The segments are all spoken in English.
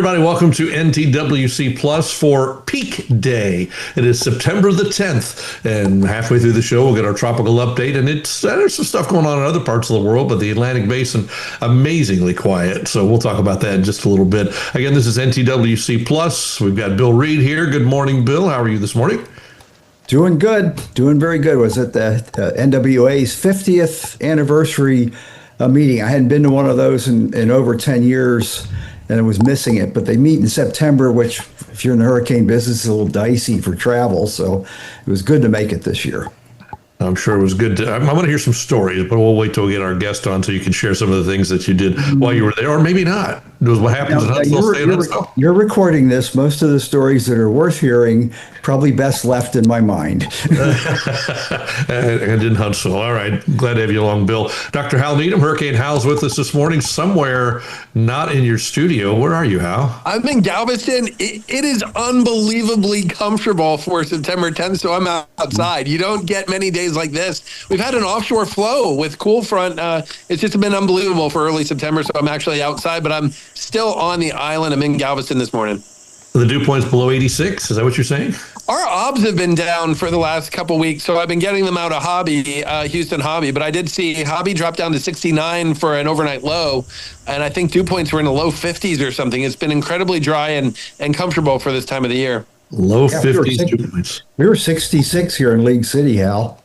everybody. Welcome to NTWC Plus for Peak Day. It is September the 10th, and halfway through the show, we'll get our tropical update. And there's some stuff going on in other parts of the world, but the Atlantic Basin, amazingly quiet. So we'll talk about that in just a little bit. Again, this is NTWC Plus. We've got Bill Reed here. Good morning, Bill. How are you this morning? Doing good. Doing very good. Was at the NWA's 50th anniversary meeting. I hadn't been to one of those in over 10 years, and I was missing it. But they meet in September, which, if you're in the hurricane business, is a little dicey for travel. So it was good to make it this year. I'm sure it was good. I want to hear some stories, but we'll wait till we get our guest on so you can share some of the things that you did while you were there, or maybe not. It was what happens in Huntsville. You're recording this. Most of the stories that are worth hearing probably best left in my mind. And in Huntsville. All right. Glad to have you along, Bill. Dr. Hal Needham, Hurricane Hal's with us this morning, somewhere not in your studio. Where are you, Hal? I'm in Galveston. It is unbelievably comfortable for September 10th, so I'm outside. You don't get many days like this. We've had an offshore flow with cool front. It's just been unbelievable for early September, so I'm actually outside, but I'm still on the island. I'm in Galveston this morning. The dew point's below 86. Is that what you're saying? Our obs have been down for the last couple weeks, so I've been getting them out of Houston Hobby. But I did see Hobby drop down to 69 for an overnight low, and I think dew points were in the low 50s or something. It's been incredibly dry and comfortable for this time of the year. Low 50s dew points. We were 66 here in League City, Hal.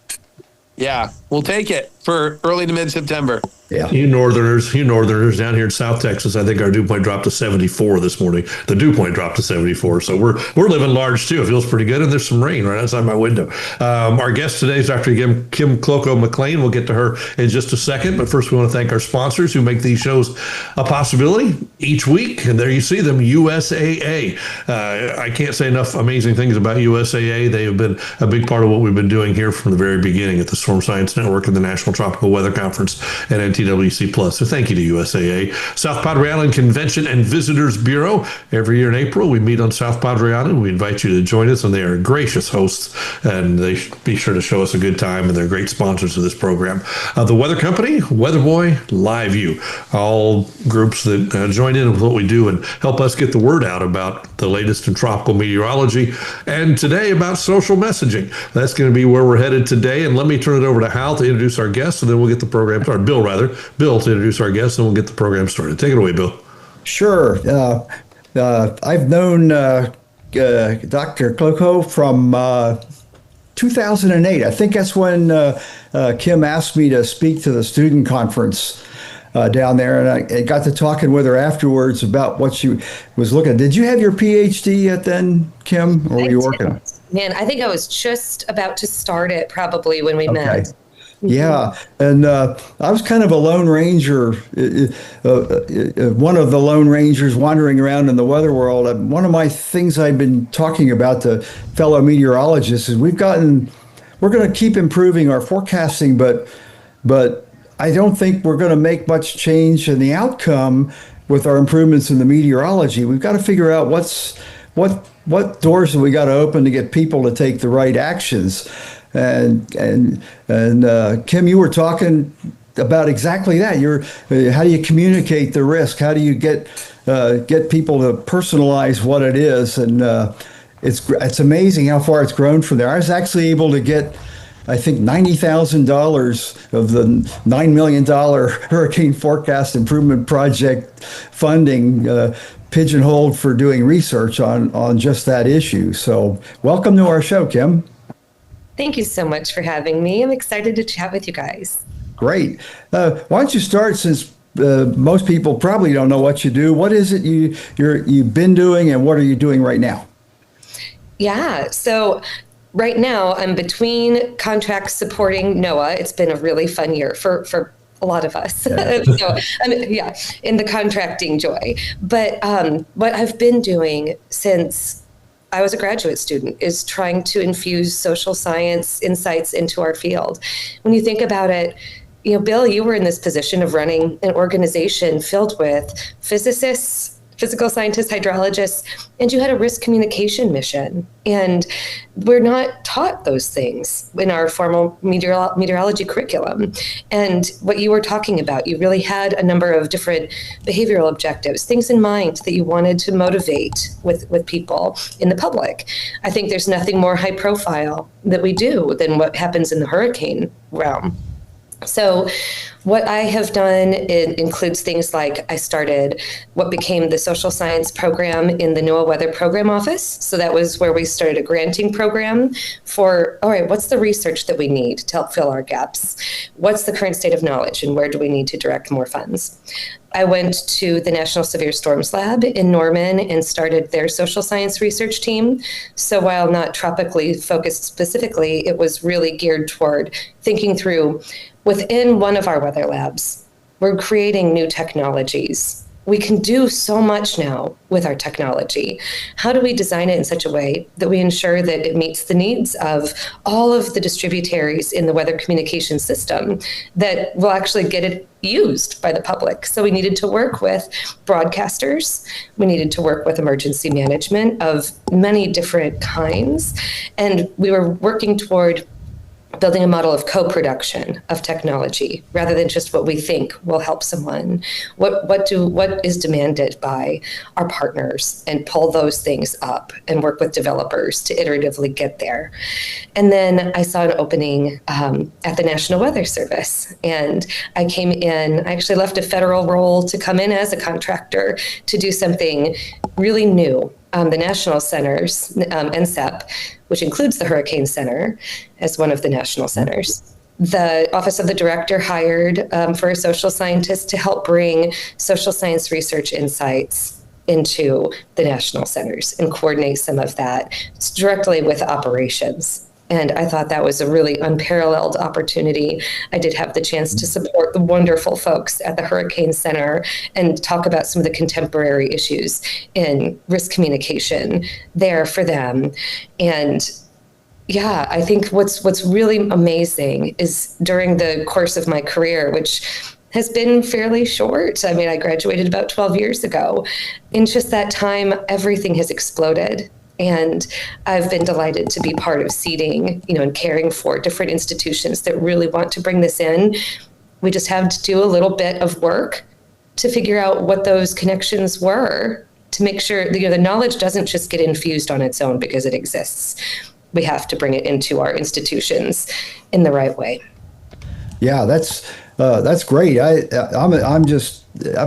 Yeah, we'll take it for early to mid-September. Yeah. You northerners down here in South Texas, I think our dew point dropped to 74 this morning. The dew point dropped to 74. So we're living large too. It feels pretty good. And there's some rain right outside my window. Our guest today is Dr. Kim Klockow McLean. We'll get to her in just a second. But first, we want to thank our sponsors who make these shows a possibility each week. And there you see them, USAA. I can't say enough amazing things about USAA. They have been a big part of what we've been doing here from the very beginning at the Storm Science Network and the National Tropical Weather Conference at NTWC Plus. So thank you to USAA. South Padre Island Convention and Visitors Bureau. Every year in April, we meet on South Padre Island. We invite you to join us, and they are gracious hosts, and they be sure to show us a good time, and they're great sponsors of this program. The Weather Company, Weather Boy, Live View, all groups that join in with what we do and help us get the word out about the latest in tropical meteorology, and today about social messaging. That's going to be where we're headed today, and let me turn it over to Hal to introduce our guests, and then we'll get the program started. Bill to introduce our guests, and we'll get the program started. Take it away, Bill. Sure. I've known Dr. Klockow from 2008. I think that's when Kim asked me to speak to the student conference down there, and I got to talking with her afterwards about what she was looking at. Did you have your PhD yet then, Kim, or were you working on it? Man, I think I was just about to start it probably when we met. Yeah, and I was kind of a lone ranger, one of the lone rangers wandering around in the weather world. One of my things I've been talking about to fellow meteorologists is we're going to keep improving our forecasting, but I don't think we're going to make much change in the outcome with our improvements in the meteorology. We've got to figure out what doors have we got to open to get people to take the right actions. And Kim, you were talking about exactly that. How do you communicate the risk? How do you get people to personalize what it is? And it's amazing how far it's grown from there. I was actually able to get, I think, $90,000 of the $9 million Hurricane Forecast Improvement Project funding pigeonholed for doing research on just that issue. So welcome to our show, Kim. Thank you so much for having me. I'm excited to chat with you guys. Great. Why don't you start, since most people probably don't know what you do. What is it you've been doing, and what are you doing right now? Yeah, so right now I'm between contracts supporting NOAA. It's been a really fun year for a lot of us. Yeah. So, in the contracting joy. But what I've been doing since I was a graduate student is trying to infuse social science insights into our field. When you think about it, Bill, you were in this position of running an organization filled with physicists, physical scientists, hydrologists, and you had a risk communication mission. And we're not taught those things in our formal meteorology curriculum. And what you were talking about, you really had a number of different behavioral objectives, things in mind that you wanted to motivate with people in the public. I think there's nothing more high profile that we do than what happens in the hurricane realm. So what I have done, it includes things like I started what became the social science program in the NOAA Weather Program Office. So that was where we started a granting program for, all right, what's the research that we need to help fill our gaps? What's the current state of knowledge and where do we need to direct more funds? I went to the National Severe Storms Lab in Norman and started their social science research team. So while not tropically focused specifically, it was really geared toward thinking through within one of our weather labs, we're creating new technologies. We can do so much now with our technology. How do we design it in such a way that we ensure that it meets the needs of all of the distributaries in the weather communication system that will actually get it used by the public? So we needed to work with broadcasters. We needed to work with emergency management of many different kinds. And we were working toward building a model of co-production of technology rather than just what we think will help someone. What is demanded by our partners, and pull those things up and work with developers to iteratively get there. And then I saw an opening at the National Weather Service, and I came in. I actually left a federal role to come in as a contractor to do something really new. The national centers, NCEP, which includes the Hurricane Center as one of the national centers. The Office of the Director hired for a social scientist to help bring social science research insights into the national centers and coordinate some of that directly with operations. And I thought that was a really unparalleled opportunity. I did have the chance to support the wonderful folks at the Hurricane Center and talk about some of the contemporary issues in risk communication there for them. And yeah, I think what's really amazing is during the course of my career, which has been fairly short. I mean, I graduated about 12 years ago. In just that time, everything has exploded. And I've been delighted to be part of seeding, and caring for different institutions that really want to bring this in. We just have to do a little bit of work to figure out what those connections were, to make sure the knowledge doesn't just get infused on its own because it exists. We have to bring it into our institutions in the right way. Yeah, that's great. I'm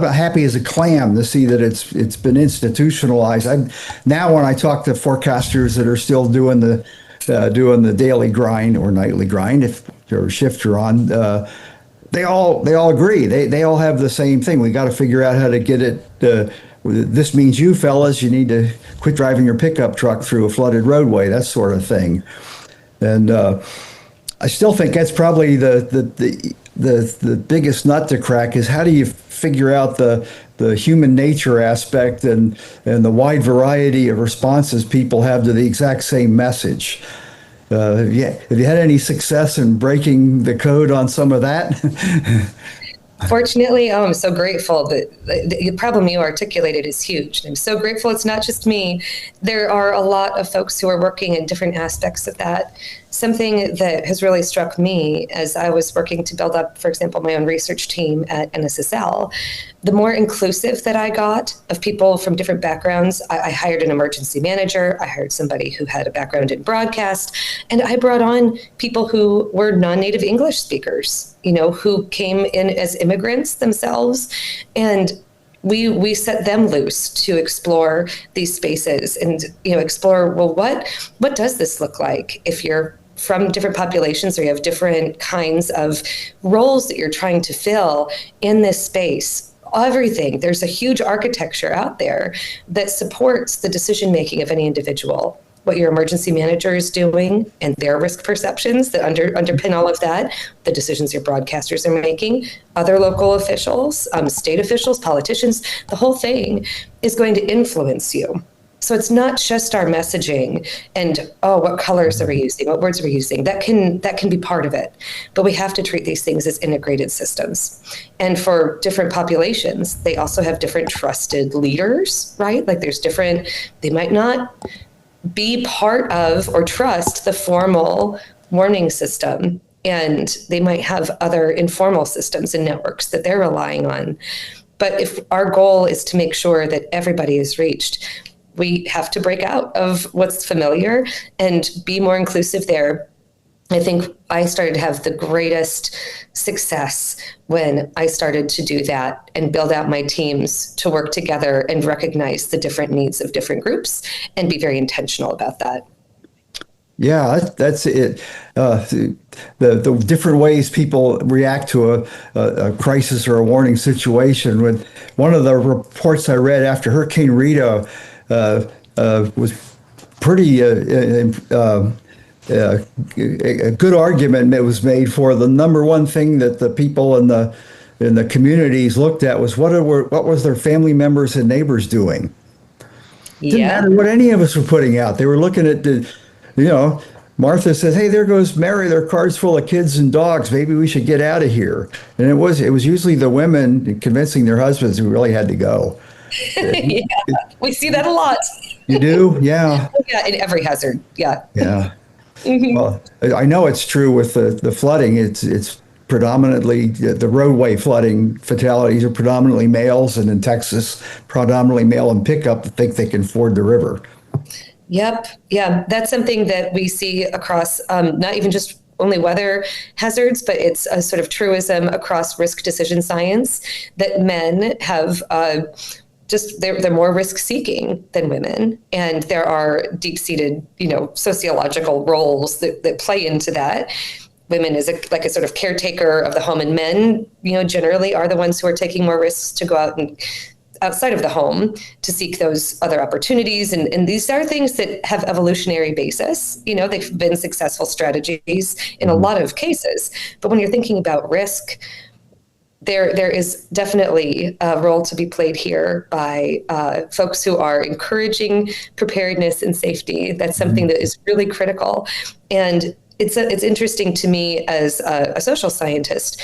happy as a clam to see that it's been institutionalized. Now when I talk to forecasters that are still doing the daily grind or nightly grind, if your shift you're on, they all agree. They all have the same thing. We got to figure out how to get it. This means you fellas, you need to quit driving your pickup truck through a flooded roadway, that sort of thing. And I still think that's probably the biggest nut to crack is how do you figure out the human nature aspect and the wide variety of responses people have to the exact same message. Have you had any success in breaking the code on some of that? Fortunately, I'm so grateful that the problem you articulated is huge. I'm so grateful it's not just me. There are a lot of folks who are working in different aspects of that. Something that has really struck me as I was working to build up, for example, my own research team at NSSL, the more inclusive that I got of people from different backgrounds. I hired an emergency manager. I hired somebody who had a background in broadcast, and I brought on people who were non-native English speakers, who came in as immigrants themselves. And we set them loose to explore these spaces and, explore, well, what does this look like if you're from different populations or you have different kinds of roles that you're trying to fill in this space? Everything. There's a huge architecture out there that supports the decision-making of any individual. What your emergency manager is doing and their risk perceptions that underpin all of that, the decisions your broadcasters are making, other local officials, state officials, politicians, the whole thing is going to influence you. So it's not just our messaging and, oh, what colors are we using? What words are we using? That can be part of it. But we have to treat these things as integrated systems. And for different populations, they also have different trusted leaders, right? Like they might not be part of or trust the formal warning system. And they might have other informal systems and networks that they're relying on. But if our goal is to make sure that everybody is reached, we have to break out of what's familiar and be more inclusive there. I think I started to have the greatest success when I started to do that and build out my teams to work together and recognize the different needs of different groups and be very intentional about that. Yeah, that's it. The different ways people react to a crisis or a warning situation. With one of the reports I read after Hurricane Rita was pretty a good argument that was made for the number one thing that the people in the communities looked at was what was their family members and neighbors doing. Didn't matter what any of us were putting out. They were looking at Martha says, "Hey, there goes Mary. Their car's full of kids and dogs. Maybe we should get out of here." And it was usually the women convincing their husbands who really had to go. Yeah, we see that a lot. You do? Yeah. Yeah, in every hazard. Yeah. Yeah. Well, I know it's true with the flooding. It's predominantly the roadway flooding fatalities are predominantly males, and in Texas, predominantly male and pickup that think they can ford the river. Yep. Yeah. That's something that we see across not even just only weather hazards, but it's a sort of truism across risk decision science that men have they're more risk seeking than women. And there are deep-seated, sociological roles that play into that. Women is like a sort of caretaker of the home, and men, generally are the ones who are taking more risks to go out and outside of the home to seek those other opportunities. And these are things that have evolutionary basis. They've been successful strategies in a lot of cases. But when you're thinking about risk, there is definitely a role to be played here by folks who are encouraging preparedness and safety. That's something that is really critical. And it's interesting to me as a social scientist.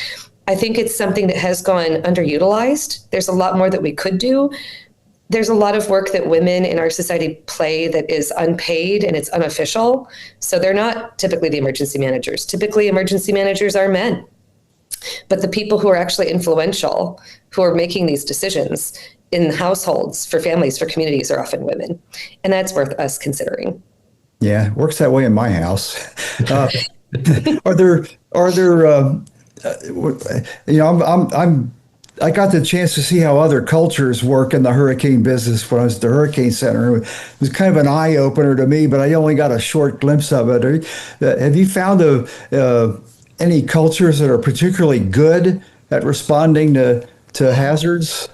I think it's something that has gone underutilized. There's a lot more that we could do. There's a lot of work that women in our society play that is unpaid and it's unofficial. So they're not typically the emergency managers. Typically, emergency managers are men. But the people who are actually influential, who are making these decisions in households, for families, for communities, are often women. And that's worth us considering. Yeah, it works that way in my house. I got the chance to see how other cultures work in the hurricane business when I was at the Hurricane Center. It was kind of an eye opener to me, but I only got a short glimpse of it. Have you found any cultures that are particularly good at responding to hazards?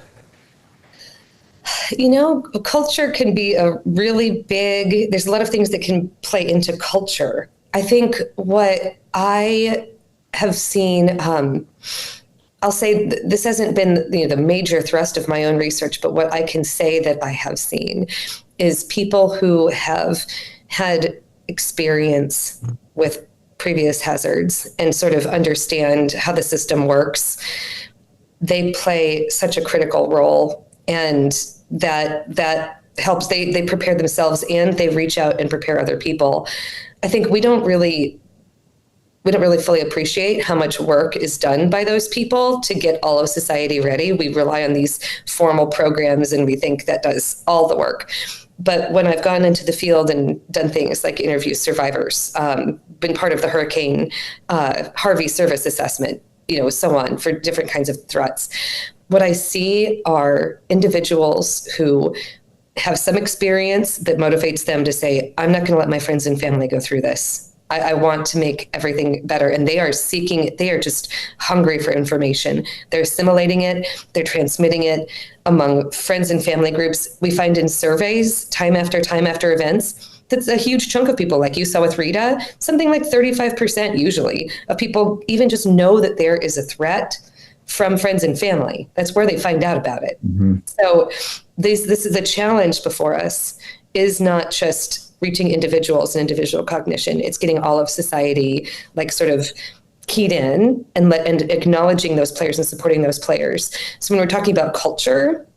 Culture can be there's a lot of things that can play into culture. I think what I have seen, I'll say this hasn't been the major thrust of my own research, but what I can say that I have seen is people who have had experience with previous hazards and sort of understand how the system works. They play such a critical role, and that helps. They prepare themselves and they reach out and prepare other people. I think we don't really fully appreciate how much work is done by those people to get all of society ready. We rely on these formal programs and we think that does all the work. But when I've gone into the field and done things like interview survivors, been part of the Hurricane Harvey service assessment, so on, for different kinds of threats, what I see are individuals who have some experience that motivates them to say, I'm not going to let my friends and family go through this. I want to make everything better. And they are just hungry for information. They're assimilating it. They're transmitting it among friends and family groups. We find in surveys time after events, that's a huge chunk of people, like you saw with Rita, something like 35% usually of people even just know that there is a threat from friends and family. That's where they find out about it. Mm-hmm. So this is a challenge before us. is not just reaching individuals and individual cognition. It's getting all of society like sort of keyed in and acknowledging those players and supporting those players. So when we're talking about culture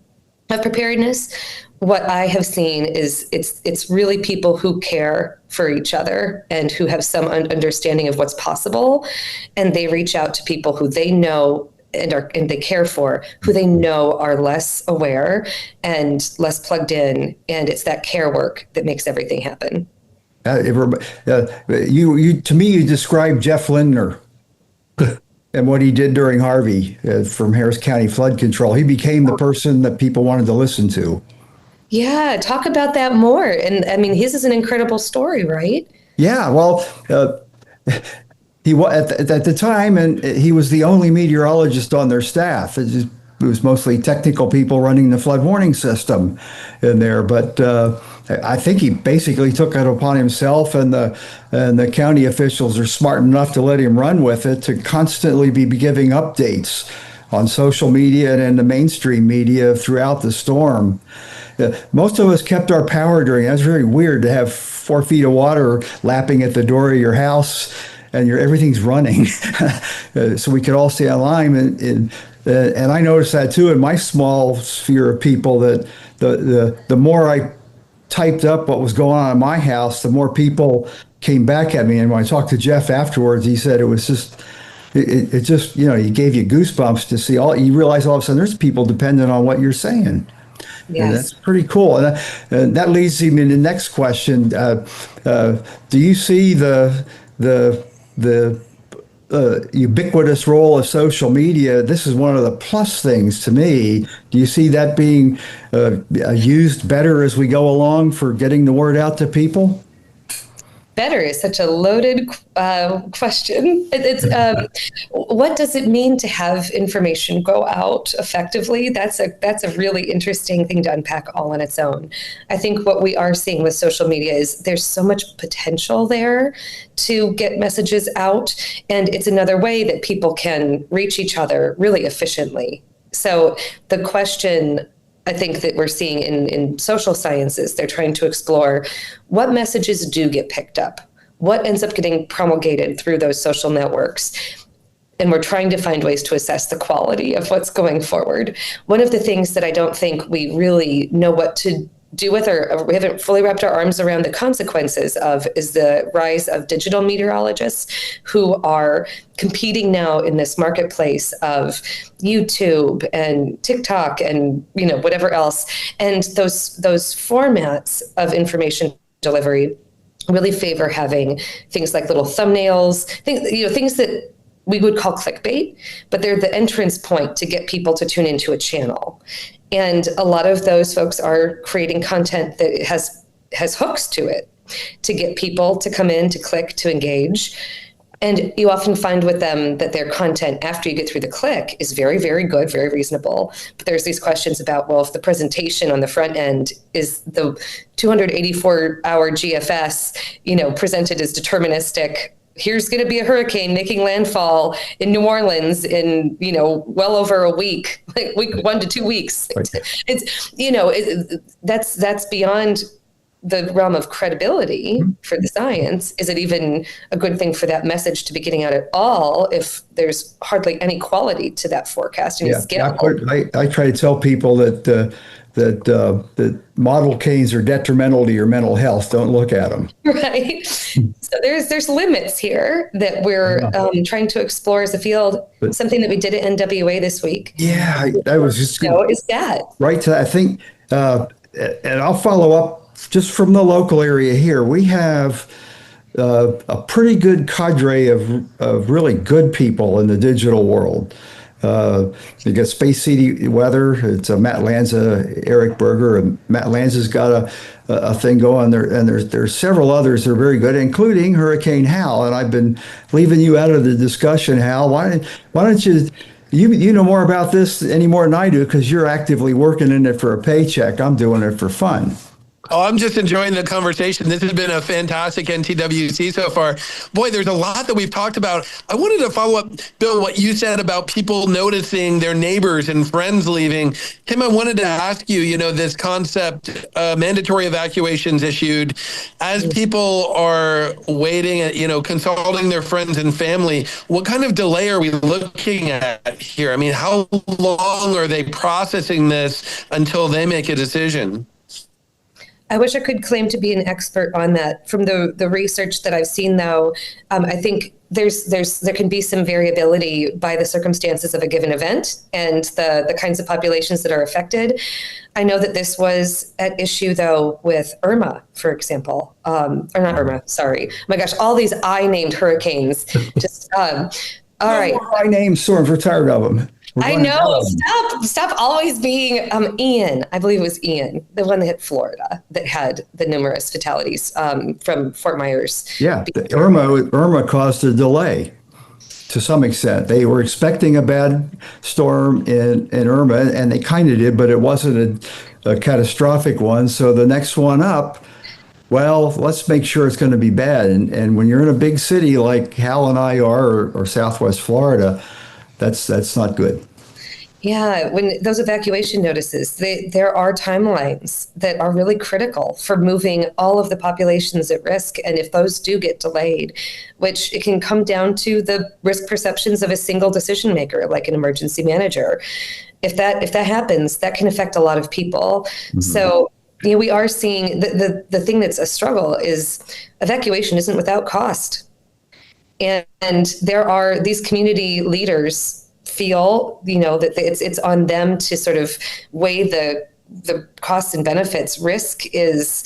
of preparedness, what I have seen is it's really people who care for each other and who have some understanding of what's possible, and they reach out to people who they know and they care for, who they know are less aware and less plugged in, and it's that care work that makes everything happen. You to me, you described Jeff Lindner and what he did during Harvey from Harris County Flood Control. He became the person that people wanted to listen to. Yeah, talk about that more. And I mean, his is an incredible story, right? Yeah, well, he was at the time, and he was the only meteorologist on their staff. It was mostly technical people running the flood warning system in there. But I think he basically took it upon himself, and the county officials are smart enough to let him run with it, to constantly be giving updates on social media and in the mainstream media throughout the storm. Most of us kept our power during. That's very weird to have 4 feet of water lapping at the door of your house, and everything's running, so we could all stay online. And I noticed that too in my small sphere of people, that the more I typed up what was going on in my house, the more people came back at me. And when I talked to Jeff afterwards, he said it was just. It just, he gave you goosebumps to see you realize all of a sudden there's people dependent on what you're saying. Yes. And that's pretty cool. And that leads me to the next question. Do you see the ubiquitous role of social media? This is one of the plus things to me. Do you see that being used better as we go along for getting the word out to people? Better is such a loaded question. What does it mean to have information go out effectively? That's a really interesting thing to unpack all on its own. I think what we are seeing with social media is there's so much potential there to get messages out, and it's another way that people can reach each other really efficiently. So the question I think that we're seeing in social sciences, they're trying to explore what messages do get picked up, what ends up getting promulgated through those social networks. And we're trying to find ways to assess the quality of what's going forward. One of the things that I don't think we really know what to do with, or we haven't fully wrapped our arms around the consequences of, is the rise of digital meteorologists who are competing now in this marketplace of YouTube and TikTok and whatever else. And those formats of information delivery really favor having things like little thumbnails, things that we would call clickbait, but they're the entrance point to get people to tune into a channel. And a lot of those folks are creating content that has hooks to it to get people to come in, to click, to engage. And you often find with them that their content after you get through the click is very, very good, very reasonable. But there's these questions about, well, if the presentation on the front end is the 284-hour GFS, presented as deterministic, here's going to be a hurricane making landfall in New Orleans in, well over a week, like week 1 to 2 weeks. Right. It's, that's beyond the realm of credibility for the science. Is it even a good thing for that message to be getting out at all if there's hardly any quality to that forecast? And I try to tell people that model canes are detrimental to your mental health. Don't look at them. Right. So there's limits here that we're trying to explore as a field. But something that we did at NWA this week. Yeah, I was just is that right to that. I think, and I'll follow up just from the local area here. We have a pretty good cadre of really good people in the digital world. You got Space City Weather. It's Matt Lanza, Eric Berger, and Matt Lanza's got a thing going there, and there's several others that are very good, including Hurricane Hal. And I've been leaving you out of the discussion, Hal. Why don't you know more about this any more than I do, because you're actively working in it for a paycheck. I'm doing it for fun. Oh, I'm just enjoying the conversation. This has been a fantastic NTWC so far. Boy, there's a lot that we've talked about. I wanted to follow up, Bill, what you said about people noticing their neighbors and friends leaving. Tim, I wanted to ask you, this concept, mandatory evacuations issued, as people are waiting, consulting their friends and family, what kind of delay are we looking at here? I mean, how long are they processing this until they make a decision? I wish I could claim to be an expert on that. From the research that I've seen, though, I think there can be some variability by the circumstances of a given event and the kinds of populations that are affected. I know that this was at issue, though, with Irma, for example, or not Irma. Sorry, oh my gosh, all these I-named hurricanes. Just all right. I-named storms. We're tired of them. I know. Stop always being Ian. I believe it was Ian, the one that hit Florida, that had the numerous fatalities from Fort Myers. Yeah, Irma caused a delay to some extent. They were expecting a bad storm in Irma, and they kind of did, but it wasn't a catastrophic one. So the next one up, well, let's make sure it's going to be bad. And when you're in a big city like Hal and I are, or Southwest Florida, that's not good. Yeah, when those evacuation notices, there are timelines that are really critical for moving all of the populations at risk. And if those do get delayed, which it can come down to the risk perceptions of a single decision maker, like an emergency manager. If that happens, that can affect a lot of people. Mm-hmm. So we are seeing the thing that's a struggle is evacuation isn't without cost. And there are these community leaders feel, that it's on them to sort of weigh the costs and benefits. Risk is,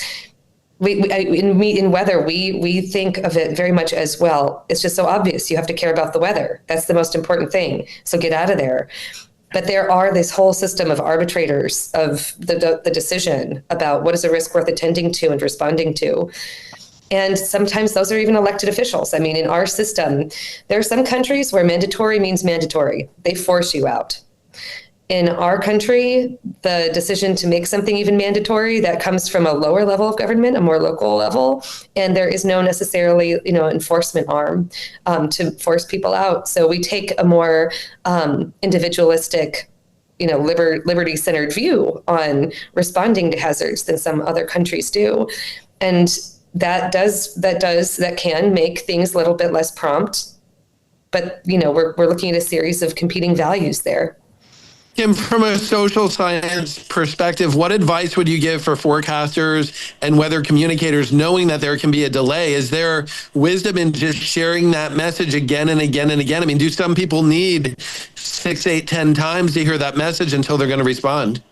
in weather, we think of it very much as, well, it's just so obvious. You have to care about the weather. That's the most important thing. So get out of there. But there are this whole system of arbitrators of the decision about what is a risk worth attending to and responding to. And sometimes those are even elected officials. I mean, in our system, there are some countries where mandatory means mandatory. They force you out. In our country, the decision to make something even mandatory, that comes from a lower level of government, a more local level, and there is no necessarily, enforcement arm to force people out. So we take a more individualistic, liberty-centered view on responding to hazards than some other countries do. And that can make things a little bit less prompt, but we're looking at a series of competing values there. Kim, from a social science perspective, what advice would you give for forecasters and weather communicators knowing that there can be a delay? Is there wisdom in just sharing that message again and again and again? I mean, do some people need 6, 8, 10 times to hear that message until they're going to respond?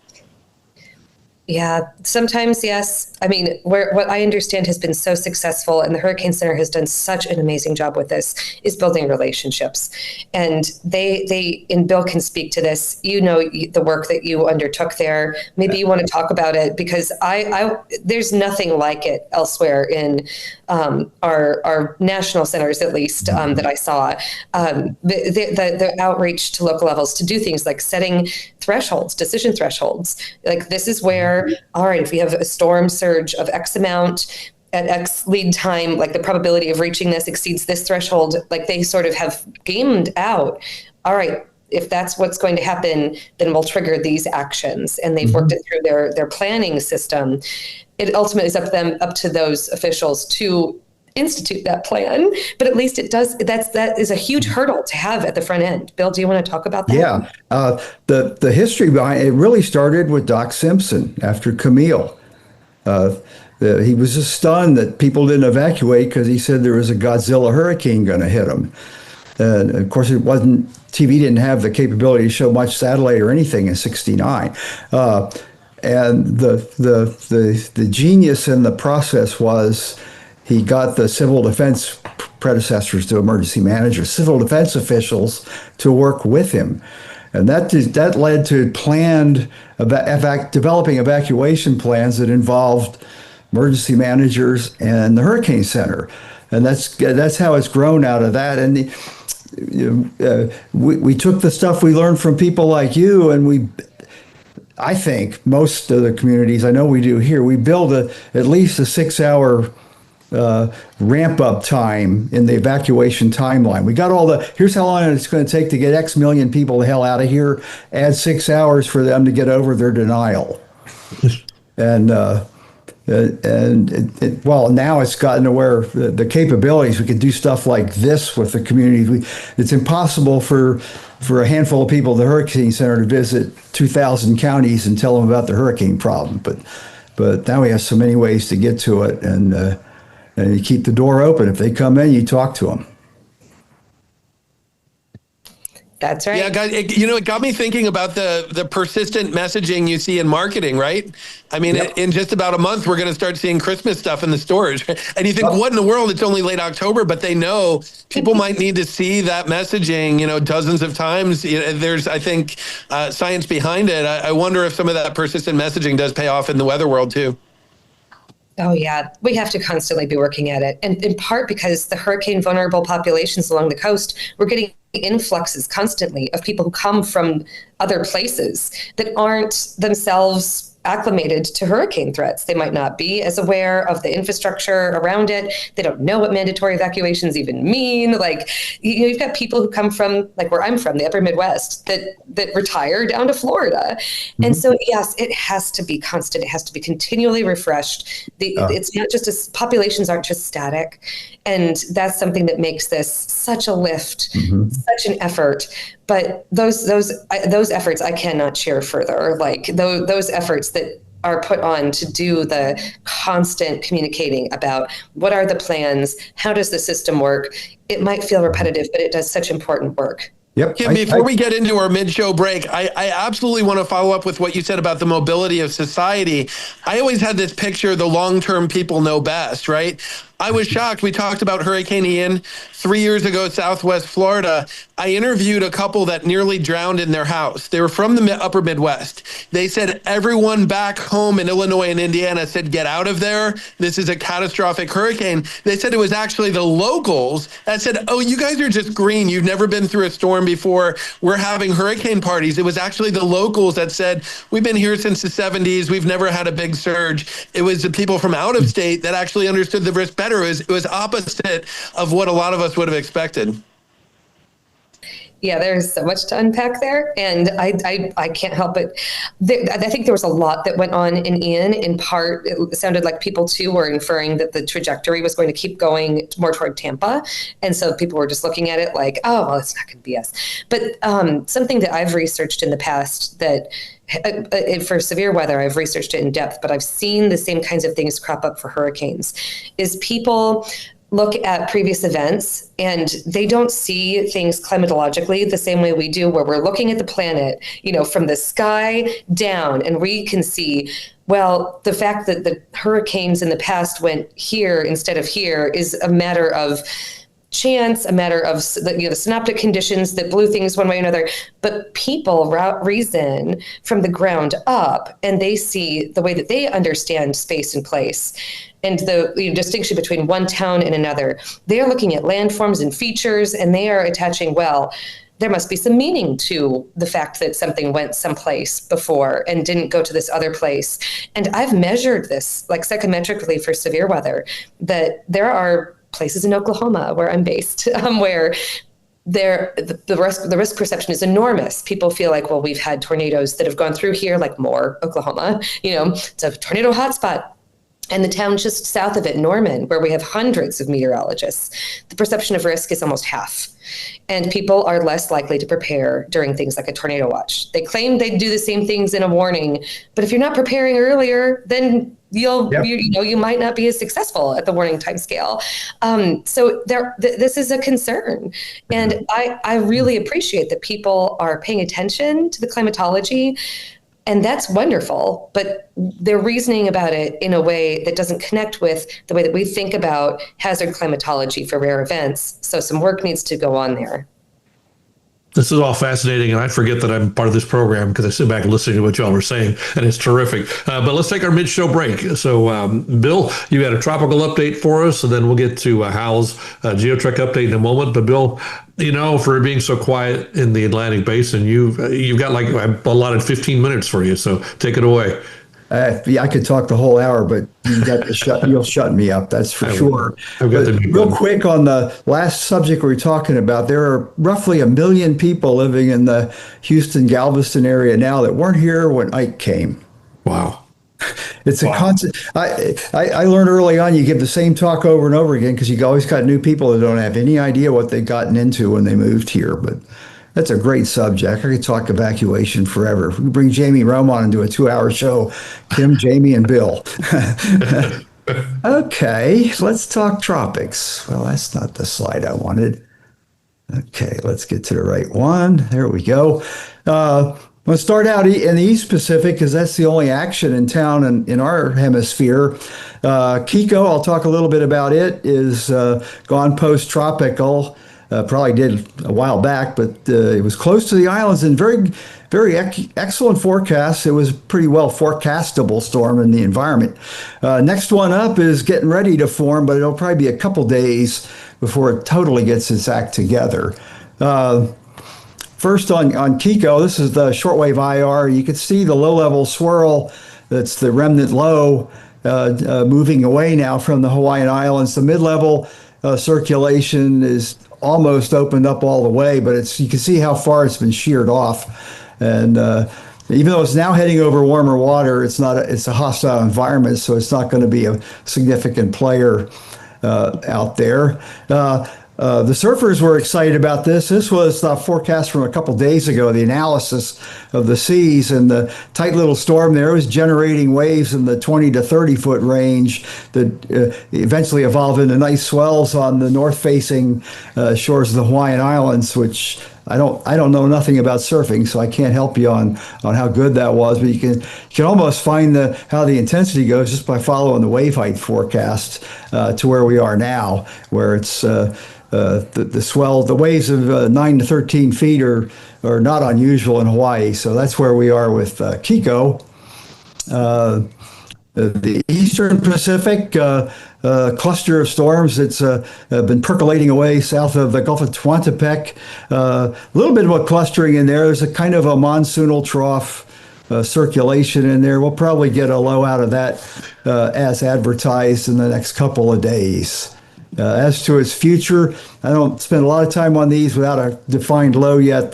Yeah, sometimes, yes. I mean, what I understand has been so successful, and the Hurricane Center has done such an amazing job with this, is building relationships. And and Bill can speak to this, the work that you undertook there. Maybe you want to talk about it, because there's nothing like it elsewhere in our national centers, at least, that I saw. The outreach to local levels to do things like setting thresholds, decision thresholds. Like, this is where, all right, if we have a storm surge of X amount at X lead time, like the probability of reaching this exceeds this threshold, like they sort of have gamed out, all right, if that's what's going to happen, then we'll trigger these actions. And they've worked it through their planning system. It ultimately is up to those officials to institute that plan, but at least it does. That is a huge hurdle to have at the front end. Bill, do you want to talk about that? Yeah, the history behind it really started with Doc Simpson after Camille. He was just stunned that people didn't evacuate because he said there was a Godzilla hurricane going to hit him. And of course, it wasn't. TV didn't have the capability to show much satellite or anything in '69. And the genius in the process was, he got the civil defense predecessors to emergency managers, civil defense officials, to work with him. And that led to developing evacuation plans that involved emergency managers and the Hurricane Center. And that's how it's grown out of that. And we took the stuff we learned from people like you, and I think most of the communities, I know we do here, we build at least a 6-hour ramp up time in the evacuation timeline. We got here's how long it's going to take to get X million people the hell out of here. Add 6 hours for them to get over their denial. And well, now it's gotten to where the capabilities, we can do stuff like this with the communities. It's impossible for a handful of people at the Hurricane Center to visit 2,000 counties and tell them about the hurricane problem. But now we have so many ways to get to it, and you keep the door open. If they come in, you talk to them. That's right. Yeah, guys, it got me thinking about the persistent messaging you see in marketing, right? I mean, in just about a month, we're going to start seeing Christmas stuff in the stores. And you think, what in the world? It's only late October, but they know people might need to see that messaging, dozens of times. There's, I think, science behind it. I wonder if some of that persistent messaging does pay off in the weather world, too. Oh, yeah. We have to constantly be working at it. And in part because the hurricane vulnerable populations along the coast, we're getting influxes constantly of people who come from other places that aren't themselves acclimated to hurricane threats. They might not be as aware of the infrastructure around it. They don't know what mandatory evacuations even mean. Like, you've got people who come from, like where I'm from, the upper Midwest, that retire down to Florida. Mm-hmm. And so, yes, it has to be constant. It has to be continually refreshed. It's not just populations aren't just static. And that's something that makes this such a lift, such an effort. But those efforts I cannot share further. Like those efforts that are put on to do the constant communicating about what are the plans, how does the system work. It might feel repetitive, but it does such important work. Yep. Kim, before we get into our mid-show break, I absolutely want to follow up with what you said about the mobility of society. I always had this picture, the long-term people know best, right? I was shocked. We talked about Hurricane Ian 3 years ago, Southwest Florida. I interviewed a couple that nearly drowned in their house. They were from the upper Midwest. They said everyone back home in Illinois and Indiana said, get out of there. This is a catastrophic hurricane. They said it was actually the locals that said, oh, you guys are just green. You've never been through a storm before. We're having hurricane parties. It was actually the locals that said, we've been here since the 70s. We've never had a big surge. It was the people from out of state that actually understood the risk better. It was opposite of what a lot of us would have expected. Yeah, there's so much to unpack there. And I can't help it. I think there was a lot that went on in Ian. In part, it sounded like people, too, were inferring that the trajectory was going to keep going more toward Tampa. And so people were just looking at it like, oh, well, it's not going to be us. But something that I've researched in the past that for severe weather, I've researched it in depth, but I've seen the same kinds of things crop up for hurricanes, is people look at previous events and they don't see things climatologically the same way we do, where we're looking at the planet, from the sky down, and we can see, well, the fact that the hurricanes in the past went here instead of here is a matter of chance, a matter of the synoptic conditions that blew things one way or another. But people reason from the ground up, and they see the way that they understand space and place, and the distinction between one town and another. They are looking at landforms and features, and they are attaching, well, there must be some meaning to the fact that something went someplace before and didn't go to this other place. And I've measured this, like psychometrically for severe weather, that there are places in Oklahoma where I'm based, where the risk perception is enormous. People feel like, well, we've had tornadoes that have gone through here, like Moore, Oklahoma. It's a tornado hotspot. And the town just south of it, Norman, where we have hundreds of meteorologists, the perception of risk is almost half. And people are less likely to prepare during things like a tornado watch. They claim they do the same things in a warning, but if you're not preparing earlier, then you might not be as successful at the warning time scale. So this is a concern. And I really appreciate that people are paying attention to the climatology. And that's wonderful, but they're reasoning about it in a way that doesn't connect with the way that we think about hazard climatology for rare events. So some work needs to go on there. This is all fascinating, and I forget that I'm part of this program because I sit back and listen to what y'all are saying, and it's terrific. But let's take our mid-show break. So, Bill, you got a tropical update for us, and then we'll get to Hal's geotrek update in a moment. But Bill, for being so quiet in the Atlantic Basin, you've got like I've allotted 15 minutes for you. So take it away. Yeah, I could talk the whole hour, but you'll shut me up. That's for sure. Real quick on the last subject we were talking about, there are roughly 1 million people living in the Houston, Galveston area now that weren't here when Ike came. Wow. It's a constant. I learned early on you give the same talk over and over again because you always got new people that don't have any idea what they've gotten into when they moved here. But that's a great subject. I could talk evacuation forever. If we bring Jamie Rome on and do a 2-hour show, Kim, Jamie, and Bill. Okay, let's talk tropics. Well, that's not the slide I wanted. Okay, let's get to the right one. There we go. Let's start out in the East Pacific because that's the only action in town in our hemisphere. Kiko, I'll talk a little bit about it, is gone post-tropical. Probably did a while back, but it was close to the islands and very, very excellent forecast. It was a pretty well forecastable storm in the environment. Next one up is getting ready to form, but it'll probably be a couple days before it totally gets its act together. First on Kiko, this is the shortwave IR. You can see the low-level swirl. That's the remnant low moving away now from the Hawaiian Islands. The mid-level circulation is almost opened up all the way, but you can see how far it's been sheared off. And even though it's now heading over warmer water, it's a hostile environment, so it's not going to be a significant player out there. The surfers were excited about this. This was the forecast from a couple days ago, the analysis of the seas, and the tight little storm there was generating waves in the 20 to 30 foot range that eventually evolved into nice swells on the north-facing shores of the Hawaiian Islands, which I don't know nothing about surfing, so I can't help you on how good that was. But you can almost find how the intensity goes just by following the wave height forecast to where we are now, where it's the swell, the waves of 9 to 13 feet are not unusual in Hawaii. So that's where we are with Kiko. The Eastern Pacific cluster of storms that's been percolating away south of the Gulf of Tehuantepec. A little bit of a clustering in there. There's a kind of a monsoonal trough circulation in there. We'll probably get a low out of that as advertised in the next couple of days. As to its future, I don't spend a lot of time on these without a defined low yet.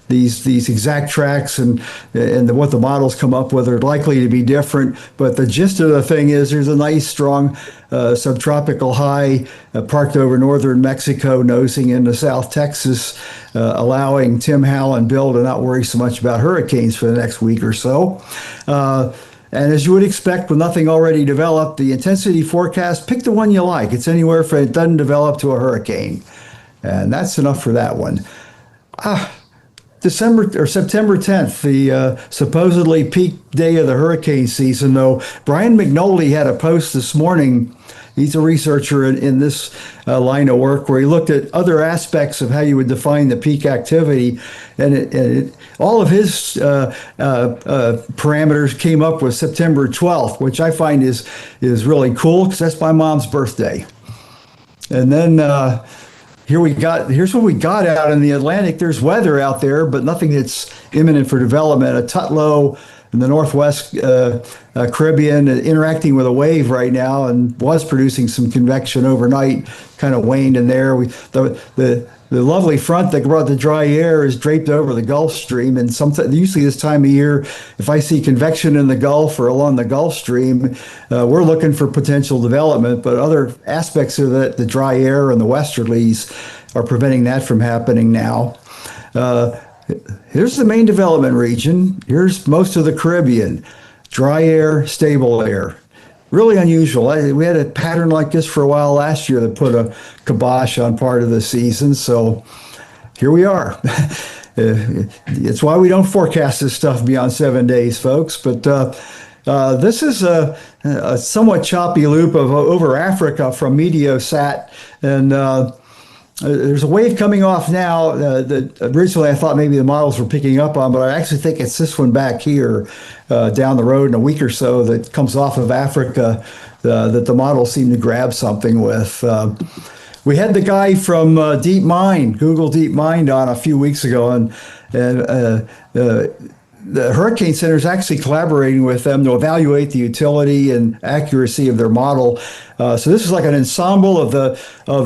These exact tracks and what the models come up with are likely to be different. But the gist of the thing is there's a nice, strong subtropical high parked over northern Mexico, nosing into South Texas, allowing Tim, Hal, and Bill to not worry so much about hurricanes for the next week or so. And as you would expect with nothing already developed, the intensity forecast, pick the one you like. It's anywhere from it doesn't develop to a hurricane. And that's enough for that one. September 10th, the supposedly peak day of the hurricane season, though. Brian McNulty had a post this morning. He's a researcher in this line of work where he looked at other aspects of how you would define the peak activity. And all of his parameters came up with September 12th, which I find is really cool because that's my mom's birthday. And then here's what we got out in the Atlantic. There's weather out there, but nothing that's imminent for development. A Tutlow in the Northwest Caribbean interacting with a wave right now and was producing some convection overnight, kind of waned in there. The lovely front that brought the dry air is draped over the Gulf Stream, and usually this time of year, if I see convection in the Gulf or along the Gulf Stream, we're looking for potential development, but other aspects of the dry air and the westerlies are preventing that from happening now. Here's the main development region. Here's most of the Caribbean. Dry air, stable air. Really unusual. We had a pattern like this for a while last year that put a kibosh on part of the season. So here we are. It's why we don't forecast this stuff beyond 7 days, folks. But this is a somewhat choppy loop over Africa from Meteosat. And there's a wave coming off now that originally I thought maybe the models were picking up on, but I actually think it's this one back here down the road in a week or so that comes off of Africa that the models seem to grab something with. We had the guy from Google DeepMind on a few weeks ago, and the Hurricane Center is actually collaborating with them to evaluate the utility and accuracy of their model. So this is like an ensemble of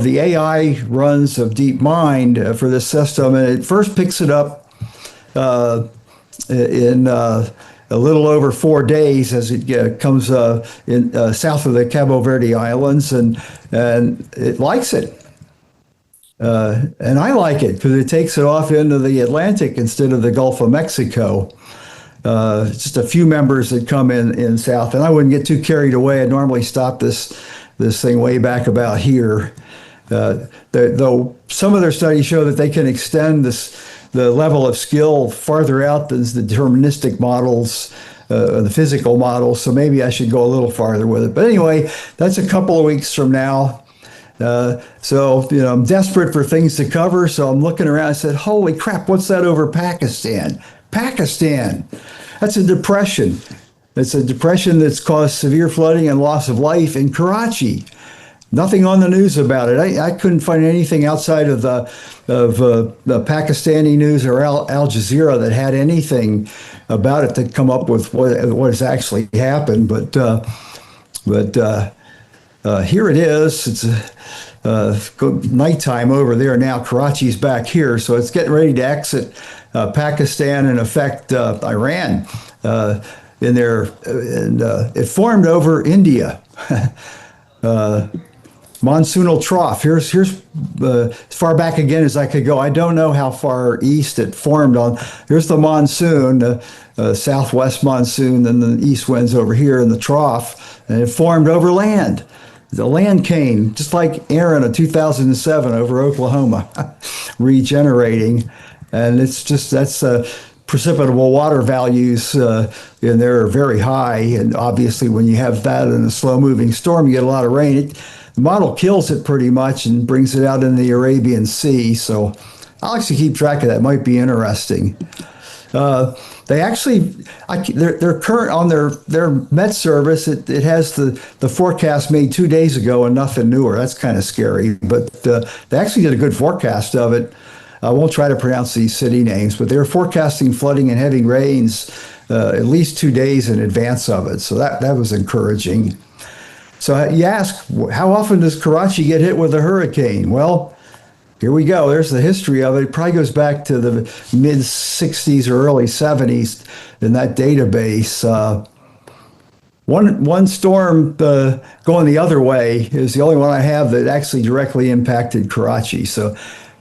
the AI runs of DeepMind for this system, and it first picks it up in a little over 4 days as it comes in south of the Cabo Verde Islands, and it likes it. And I like it because it takes it off into the Atlantic instead of the Gulf of Mexico. Just a few members that come in south, and I wouldn't get too carried away. I'd normally stop this thing way back about here. Though some of their studies show that they can extend the level of skill farther out than the deterministic models, the physical models. So maybe I should go a little farther with it. But anyway, that's a couple of weeks from now. So I'm desperate for things to cover. So I'm looking around. I said, "Holy crap! What's that over Pakistan? Pakistan! That's a depression. It's a depression that's caused severe flooding and loss of life in Karachi. Nothing on the news about it. I couldn't find anything outside of the Pakistani news or Al Jazeera that had anything about it to come up with what has actually happened. But here it is. It's nighttime over there now. Karachi's back here, so it's getting ready to exit Pakistan and affect Iran in there. And it formed over India. Monsoonal trough. Here's as far back again as I could go. I don't know how far east it formed on. Here's the monsoon, southwest monsoon, and the east winds over here in the trough, and it formed over land. The land came, just like Aaron in 2007 over Oklahoma, regenerating. And it's just, that's precipitable water values in there are very high. And obviously when you have that in a slow moving storm, you get a lot of rain. The model kills it pretty much and brings it out in the Arabian Sea. So I'll actually keep track of that. Might be interesting. They actually, they're current on their Met service. It has the forecast made 2 days ago and nothing newer. That's kind of scary, but they actually did a good forecast of it. I won't try to pronounce these city names, but they're forecasting flooding and heavy rains at least 2 days in advance of it. So that was encouraging. So you ask, how often does Karachi get hit with a hurricane? Well, here we go. There's the history of it. It probably goes back to the mid 60s or early 70s in that database. One storm going the other way is the only one I have that actually directly impacted Karachi. So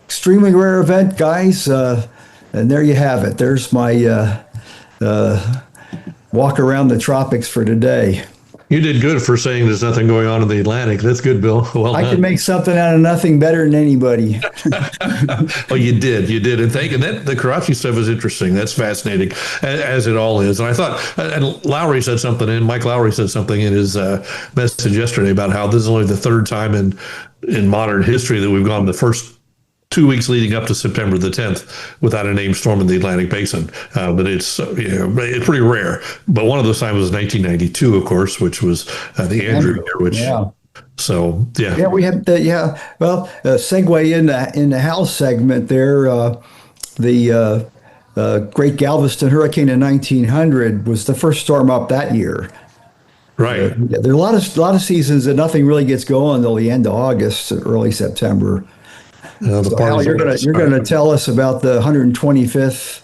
extremely rare event, guys. And there you have it. There's my walk around the tropics for today. You did good for saying there's nothing going on in the Atlantic. That's good, Bill. Well done. I can make something out of nothing better than anybody. Oh, you did. And that the Karachi stuff is interesting. That's fascinating, as it all is. And I thought, and Lowry said something, and Mike Lowry said something in his message yesterday about how this is only the third time in modern history that we've gone the first 2 weeks leading up to September the 10th without a named storm in the Atlantic Basin. But it's it's pretty rare. But one of those times was 1992, of course, which was the Andrew year, which. Yeah. So, yeah. Yeah, we had well, segue in the Hal segment there, the Great Galveston Hurricane in 1900 was the first storm up that year. Right. There are a lot of seasons that nothing really gets going until the end of August, early September. So Al, you're going to tell us about the 125th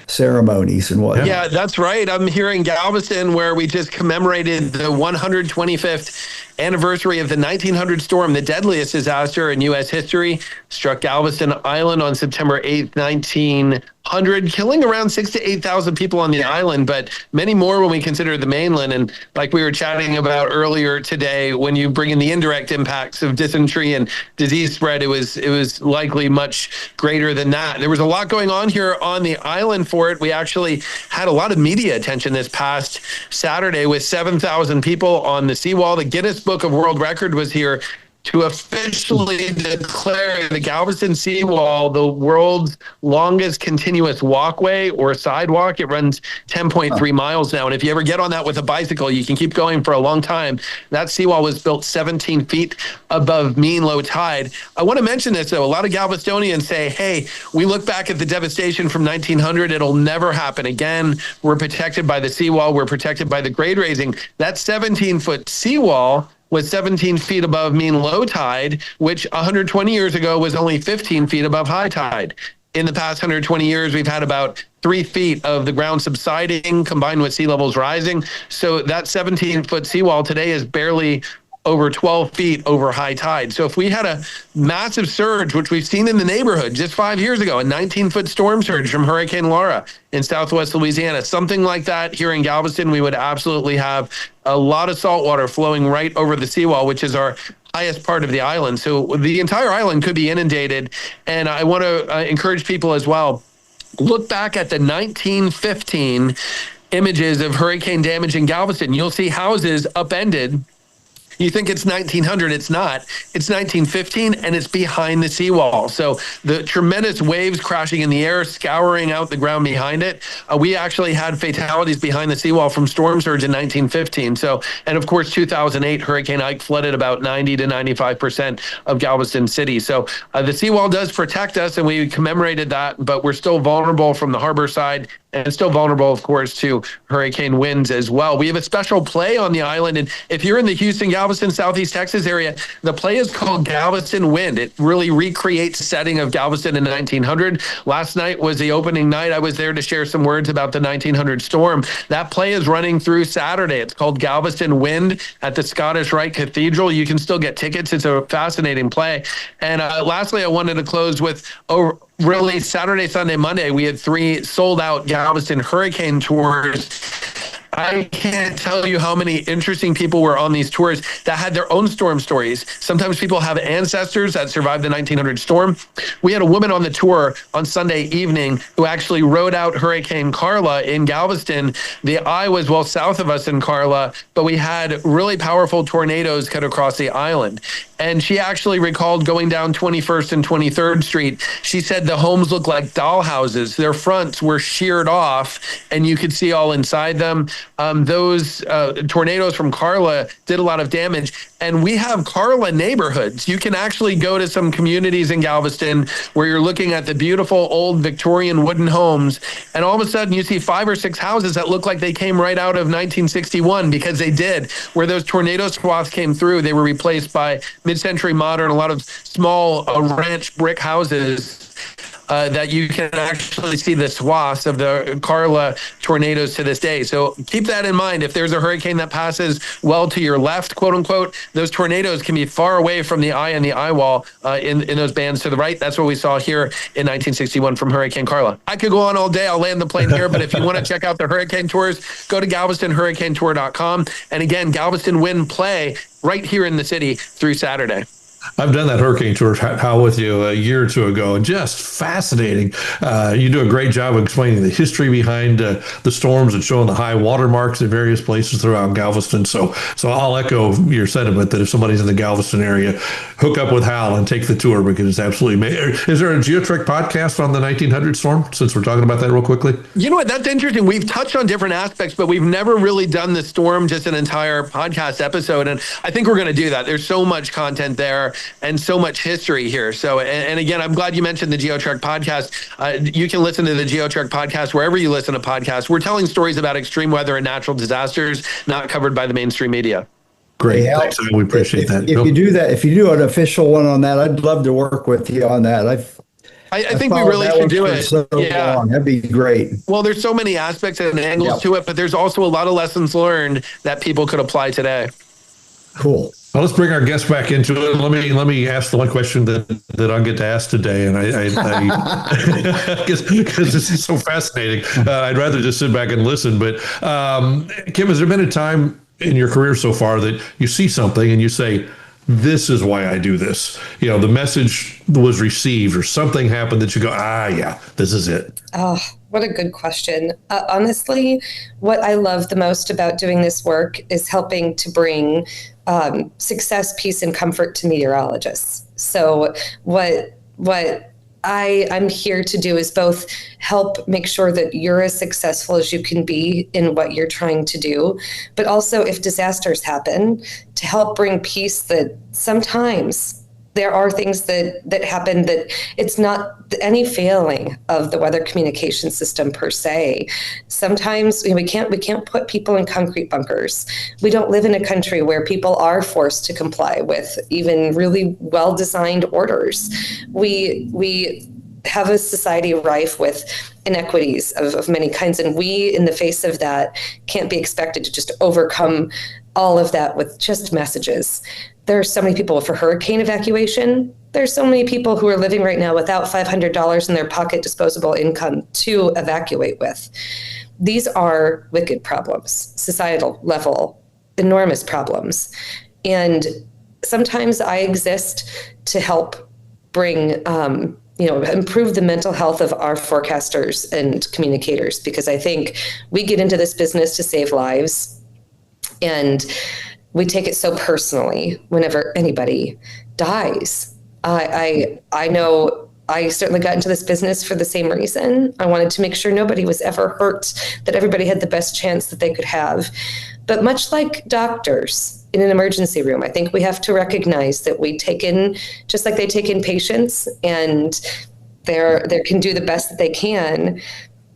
ceremonies and what? Yeah, that's right. I'm here in Galveston where we just commemorated the 125th anniversary of the 1900 storm, the deadliest disaster in U.S. history, struck Galveston Island on September 8th, 1900, killing around 6,000 to 8,000 people on the island, but many more when we consider the mainland. And like we were chatting about earlier today, when you bring in the indirect impacts of dysentery and disease spread, it was likely much greater than that. There was a lot going on here on the island for it. We actually had a lot of media attention this past Saturday with 7,000 people on the seawall. The Guinness Book of World Record was here to officially declare the Galveston seawall the world's longest continuous walkway or sidewalk. It runs 10.3 miles now. And if you ever get on that with a bicycle, you can keep going for a long time. That seawall was built 17 feet above mean low tide. I want to mention this, though. A lot of Galvestonians say, hey, we look back at the devastation from 1900. It'll never happen again. We're protected by the seawall. We're protected by the grade raising. That 17-foot seawall was 17 feet above mean low tide, which 120 years ago was only 15 feet above high tide. In the past 120 years, we've had about 3 feet of the ground subsiding combined with sea levels rising. So that 17-foot seawall today is barely over 12 feet over high tide. So if we had a massive surge, which we've seen in the neighborhood just 5 years ago, a 19-foot storm surge from Hurricane Laura in southwest Louisiana, something like that here in Galveston, we would absolutely have a lot of salt water flowing right over the seawall, which is our highest part of the island. So the entire island could be inundated. And I want to encourage people as well, look back at the 1915 images of hurricane damage in Galveston. You'll see houses upended. You think it's 1900, it's not. It's 1915, and it's behind the seawall. So the tremendous waves crashing in the air, scouring out the ground behind it. We actually had fatalities behind the seawall from storm surge in 1915. So, and of course, 2008, Hurricane Ike flooded about 90 to 95% of Galveston City. So the seawall does protect us, and we commemorated that, but we're still vulnerable from the harbor side and still vulnerable, of course, to hurricane winds as well. We have a special play on the island, and if you're in the Houston, Galveston, Southeast Texas area, the play is called Galveston Wind. It really recreates the setting of Galveston in 1900. Last night was the opening night. I was there to share some words about the 1900 storm. That play is running through Saturday. It's called Galveston Wind at the Scottish Rite Cathedral. You can still get tickets. It's a fascinating play. And lastly, I wanted to close with really Saturday, Sunday, Monday, we had 3 sold out Galveston hurricane tours. I can't tell you how many interesting people were on these tours that had their own storm stories. Sometimes people have ancestors that survived the 1900 storm. We had a woman on the tour on Sunday evening who actually rode out Hurricane Carla in Galveston. The eye was well south of us in Carla, but we had really powerful tornadoes cut across the island. And she actually recalled going down 21st and 23rd Street. She said the homes looked like doll houses. Their fronts were sheared off, and you could see all inside them. Those tornadoes from Carla did a lot of damage. And we have Carla neighborhoods. You can actually go to some communities in Galveston where you're looking at the beautiful old Victorian wooden homes, and all of a sudden you see 5 or 6 houses that look like they came right out of 1961, because they did. Where those tornado swaths came through, they were replaced by mid-century modern, a lot of small ranch brick houses that you can actually see the swaths of the Carla tornadoes to this day. So keep that in mind. If there's a hurricane that passes well to your left, quote unquote, those tornadoes can be far away from the eye and the eye wall in those bands to the right. That's what we saw here in 1961 from Hurricane Carla. I could go on all day. I'll land the plane here, but if you want to check out the hurricane tours, go to GalvestonHurricaneTour.com. And again, Galveston Wind play right here in the city through Saturday. I've done that hurricane tour, Hal, with you a year or two ago. Just fascinating. You do a great job of explaining the history behind the storms and showing the high water marks in various places throughout Galveston. So I'll echo your sentiment that if somebody's in the Galveston area, hook up with Hal and take the tour, because it's absolutely amazing. Is there a GeoTrek podcast on the 1900 storm, since we're talking about that real quickly? You know what? That's interesting. We've touched on different aspects, but we've never really done the storm, just an entire podcast episode. And I think we're going to do that. There's so much content there and so much history here. So, and again, I'm glad you mentioned the GeoTrek podcast. You can listen to the GeoTrek podcast wherever you listen to podcasts. We're telling stories about extreme weather and natural disasters not covered by the mainstream media. Great. Thanks. We appreciate that. If you do that, if you do an official one on that, I'd love to work with you on that. I think we really should do it. So long. That'd be great. Well, there's so many aspects and angles to it, but there's also a lot of lessons learned that people could apply today. Cool. Well, let's bring our guests back into it. Let me ask the one question that I'll get to ask today, and I because this is so fascinating. I'd rather just sit back and listen. But Kim, has there been a time in your career so far that you see something and you say, "This is why I do this"? You know, the message was received, or something happened that you go, "Ah, yeah, this is it." Oh, What a good question. Honestly, what I love the most about doing this work is helping to bring success, peace, and comfort to meteorologists. So what I'm here to do is both help make sure that you're as successful as you can be in what you're trying to do, but also if disasters happen, to help bring peace that sometimes there are things that happen that it's not any failing of the weather communication system per se. Sometimes we can't put people in concrete bunkers. We don't live in a country where people are forced to comply with even really well-designed orders. We have a society rife with inequities of many kinds, and we, in the face of that, can't be expected to just overcome all of that with just messages. There are so many people for hurricane evacuation. There's so many people who are living right now without $500 in their pocket disposable income to evacuate with. These are wicked problems, societal level, enormous problems. And sometimes I exist to help bring, improve the mental health of our forecasters and communicators, because I think we get into this business to save lives. And we take it so personally whenever anybody dies. I know I certainly got into this business for the same reason. I wanted to make sure nobody was ever hurt, that everybody had the best chance that they could have. But much like doctors in an emergency room, I think we have to recognize that we take in, just like they take in patients, and they can do the best that they can.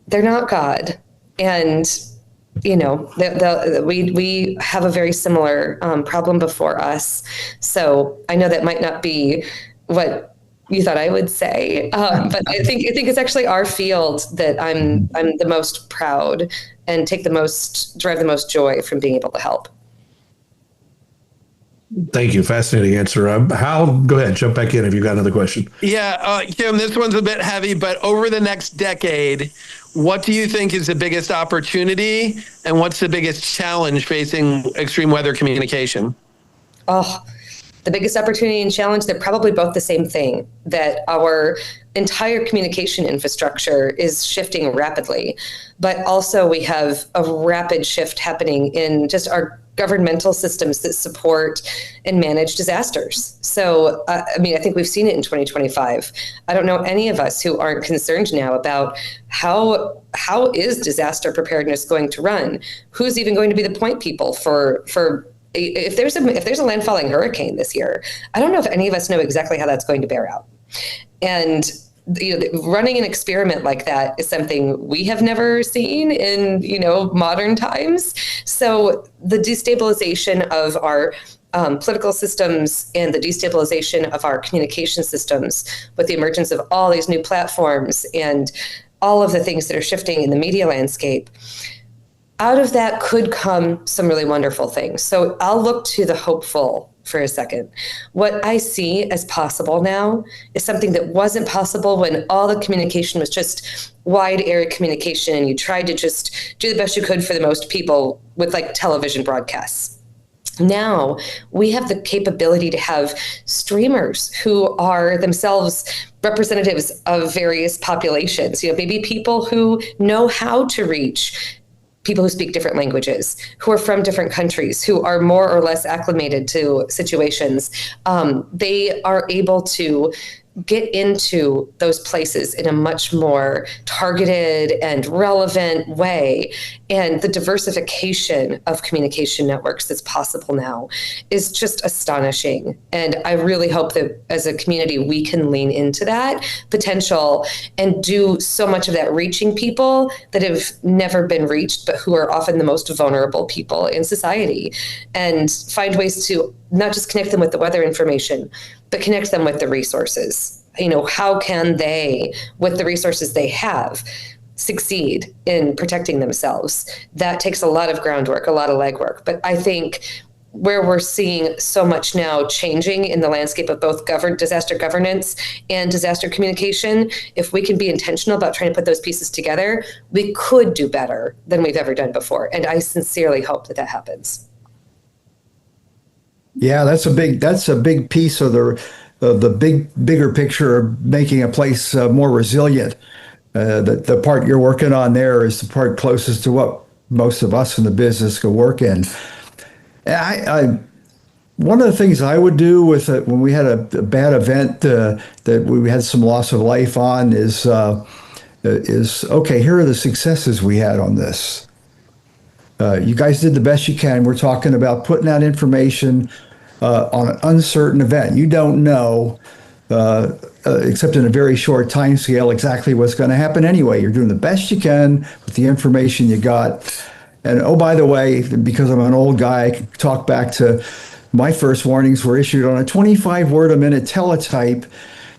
They're not God. And we have a very similar problem before us. So I know that might not be what you thought I would say, but I think it's actually our field that I'm the most proud and derive the most joy from being able to help. Thank you. Fascinating answer. Go ahead, jump back in if you've got another question. Yeah, Kim, this one's a bit heavy, but over the next decade, what do you think is the biggest opportunity, and what's the biggest challenge facing extreme weather communication? Oh, the biggest opportunity and challenge, they're probably both the same thing, that our entire communication infrastructure is shifting rapidly, but also we have a rapid shift happening in just our governmental systems that support and manage disasters. So, I think we've seen it in 2025. I don't know any of us who aren't concerned now about how is disaster preparedness going to run? Who's even going to be the point people for if there's a landfalling hurricane this year? I don't know if any of us know exactly how that's going to bear out. And running an experiment like that is something we have never seen in modern times. So the destabilization of our political systems and the destabilization of our communication systems with the emergence of all these new platforms and all of the things that are shifting in the media landscape, out of that could come some really wonderful things. So I'll look to the hopeful for a second. What I see as possible now is something that wasn't possible when all the communication was just wide area communication and you tried to just do the best you could for the most people with like television broadcasts. Now we have the capability to have streamers who are themselves representatives of various populations, maybe people who know how to reach people who speak different languages, who are from different countries, who are more or less acclimated to situations. They are able to get into those places in a much more targeted and relevant way. And the diversification of communication networks that's possible now is just astonishing. And I really hope that as a community, we can lean into that potential and do so much of that reaching people that have never been reached, but who are often the most vulnerable people in society, and find ways to not just connect them with the weather information, but connect them with the resources. How can they, with the resources they have, succeed in protecting themselves? That takes a lot of groundwork, a lot of legwork. But I think where we're seeing so much now changing in the landscape of both disaster governance and disaster communication, if we can be intentional about trying to put those pieces together, we could do better than we've ever done before. And I sincerely hope that happens. Yeah, that's a big piece of the bigger picture of making a place more resilient. The part you're working on there is the part closest to what most of us in the business can work in. One of the things I would do with it when we had a bad event that we had some loss of life on is okay, here are the successes we had on this. You guys did the best you can. We're talking about putting out information on an uncertain event. You don't know, except in a very short time scale, exactly what's going to happen anyway. You're doing the best you can with the information you got. And oh, by the way, because I'm an old guy, I can talk back to my first warnings were issued on a 25-word-a-minute teletype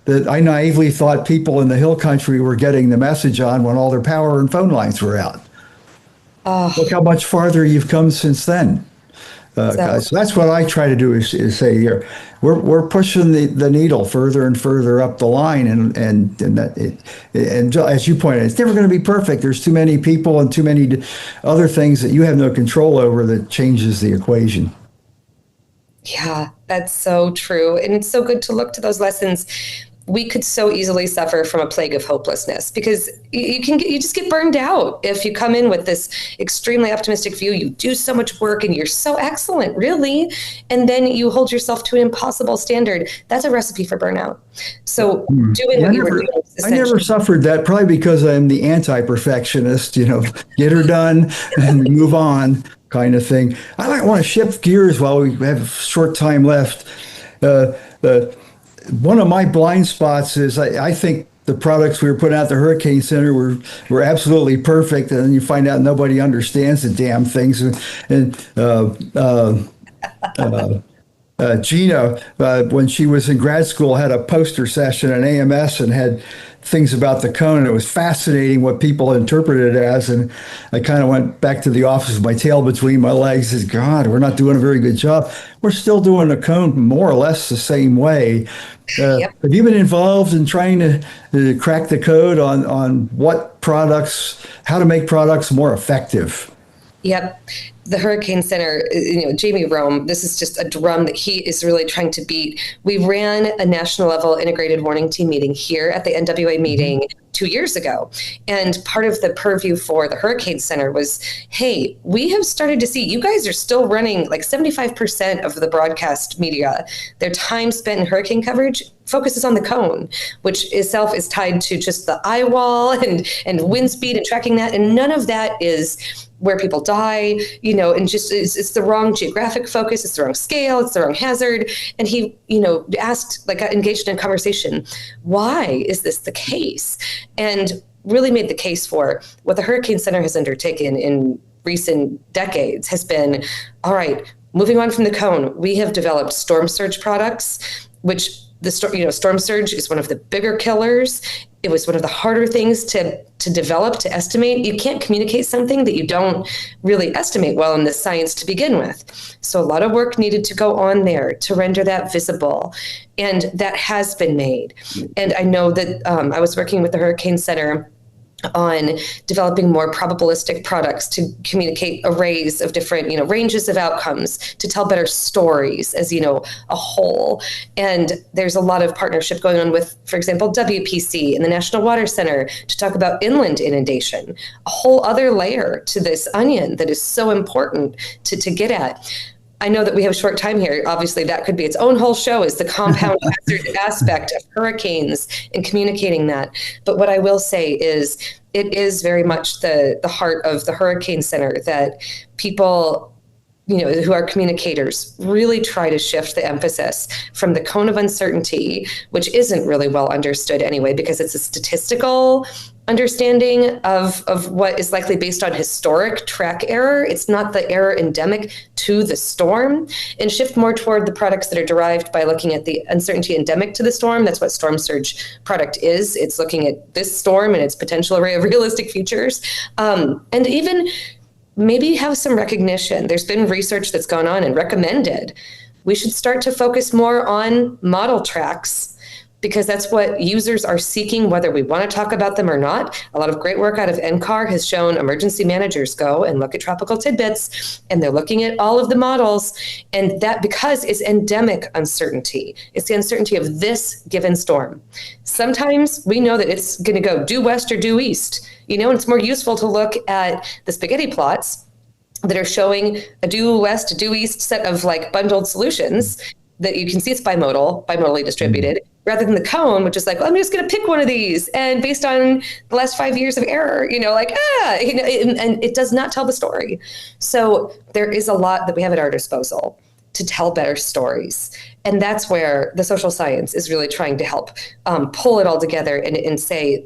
that I naively thought people in the hill country were getting the message on when all their power and phone lines were out. Look how much farther you've come since then. So that's what I try to do is say here, we're pushing the needle further and further up the line, and as you pointed out, it's never going to be perfect. There's too many people and too many other things that you have no control over that changes the equation. Yeah, that's so true. And it's so good to look to those lessons. We could so easily suffer from a plague of hopelessness because you just get burned out if you come in with this extremely optimistic view. You do so much work and you're so excellent, really, and then you hold yourself to an impossible standard. That's a recipe for burnout. So doing what you were doing is I never suffered that, probably because I'm the anti-perfectionist. Get her done and move on, kind of thing. I might want to shift gears while we have a short time left. One of my blind spots is I think the products we were putting out at the Hurricane Center were absolutely perfect, and then you find out nobody understands the damn things. And Gina, when she was in grad school, had a poster session at AMS and had things about the cone, and it was fascinating what people interpreted it as. And I kind of went back to the office with my tail between my legs and said, God, we're not doing a very good job. We're still doing the cone more or less the same way. Yep. Have you been involved in trying to crack the code on what products, how to make products more effective? Yep. The Hurricane Center, Jamie Rome, this is just a drum that he is really trying to beat. We ran a national level integrated warning team meeting here at the NWA meeting 2 years ago. And part of the purview for the Hurricane Center was, hey, we have started to see you guys are still running like 75% of the broadcast media. Their time spent in hurricane coverage focuses on the cone, which itself is tied to just the eye wall and wind speed and tracking that. And none of that is where people die, and just it's the wrong geographic focus, it's the wrong scale, it's the wrong hazard. And he, asked, got engaged in a conversation, why is this the case? And really made the case for what the Hurricane Center has undertaken in recent decades has been, all right, moving on from the cone, we have developed storm surge products, which storm surge is one of the bigger killers. It was one of the harder things to develop, to estimate. You can't communicate something that you don't really estimate well in the science to begin with. So a lot of work needed to go on there to render that visible. And that has been made. And I know that I was working with the Hurricane Center on developing more probabilistic products to communicate arrays of different, ranges of outcomes, to tell better stories as, a whole. And there's a lot of partnership going on with, for example, WPC and the National Water Center to talk about inland inundation, a whole other layer to this onion that is so important to get at. I know that we have a short time here. Obviously, that could be its own whole show, is the compound hazard aspect of hurricanes and communicating that. But what I will say is it is very much the heart of the Hurricane Center that people, who are communicators, really try to shift the emphasis from the cone of uncertainty, which isn't really well understood anyway, because it's a statistical understanding of what is likely based on historic track error. It's not the error endemic to the storm, and shift more toward the products that are derived by looking at the uncertainty endemic to the storm. That's what storm surge product is. It's looking at this storm and its potential array of realistic features. And even maybe have some recognition. There's been research that's gone on and recommended we should start to focus more on model tracks, because that's what users are seeking, whether we want to talk about them or not. A lot of great work out of NCAR has shown emergency managers go and look at tropical tidbits, and they're looking at all of the models. And that, because it's endemic uncertainty, it's the uncertainty of this given storm. Sometimes we know that it's going to go due west or due east, and it's more useful to look at the spaghetti plots that are showing a due west, a due east set of like bundled solutions that you can see it's bimodally distributed, rather than the cone, which is like, well, I'm just going to pick one of these. And based on the last 5 years of error, and it does not tell the story. So there is a lot that we have at our disposal to tell better stories. And that's where the social science is really trying to help pull it all together and say,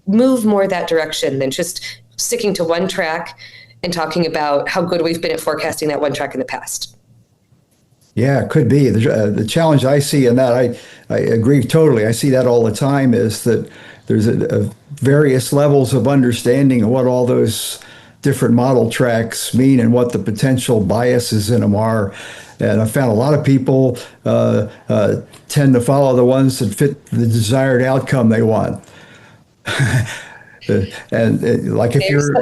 move more that direction than just sticking to one track and talking about how good we've been at forecasting that one track in the past. Yeah, it could be. The challenge I see in that, I agree totally. I see that all the time, is that there's various levels of understanding of what all those different model tracks mean and what the potential biases in them are. And I found a lot of people tend to follow the ones that fit the desired outcome they want. Like if you're